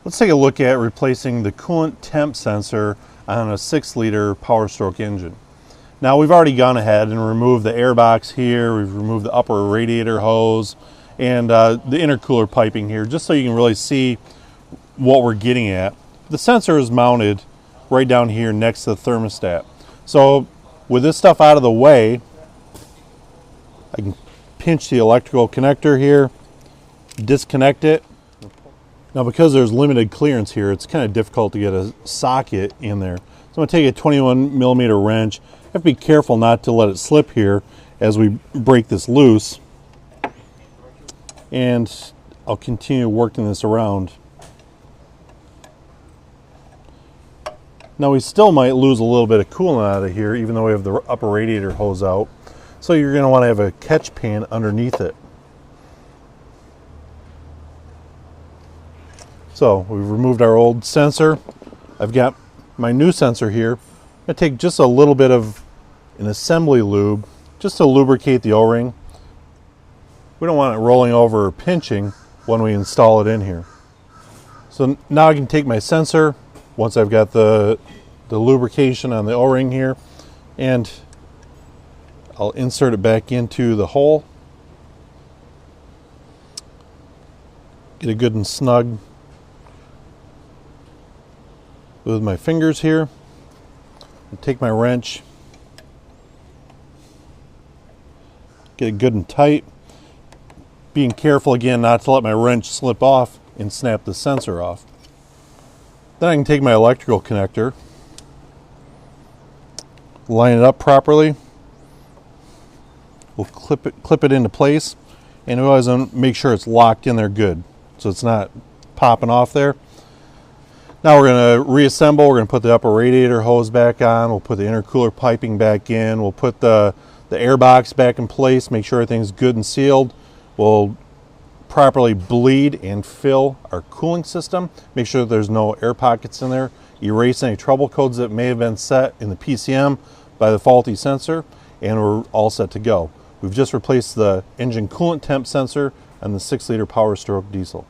Let's take a look at replacing the coolant temp sensor on a 6-liter Powerstroke engine. Now we've already gone ahead and removed the air box here, we've removed the upper radiator hose and the intercooler piping here, just so you can really see what we're getting at. The sensor is mounted right down here next to the thermostat. So with this stuff out of the way, I can pinch the electrical connector here, disconnect it. Now because there's limited clearance here, it's kind of difficult to get a socket in there. So I'm going to take a 21 millimeter wrench. I have to be careful not to let it slip here as we break this loose. And I'll continue working this around. Now we still might lose a little bit of coolant out of here, even though we have the upper radiator hose out. So you're going to want to have a catch pan underneath it. So we've removed our old sensor. I've got my new sensor here. I'm going to take just a little bit of an assembly lube just to lubricate the O-ring. We don't want it rolling over or pinching when we install it in here. So now I can take my sensor, once I've got the lubrication on the O-ring here, and I'll insert it back into the hole. Get it good and snug with my fingers here. And take my wrench, get it good and tight, being careful again not to let my wrench slip off and snap the sensor off. Then I can take my electrical connector, line it up properly, we'll clip it into place, and we always want to make sure it's locked in there good so it's not popping off there. Now we're going to reassemble. We're going to put the upper radiator hose back on, we'll put the intercooler piping back in, we'll put the air box back in place, make sure everything's good and sealed. We'll properly bleed and fill our cooling system, make sure that there's no air pockets in there, erase any trouble codes that may have been set in the PCM by the faulty sensor, and we're all set to go. We've just replaced the engine coolant temp sensor on the 6-liter Powerstroke diesel.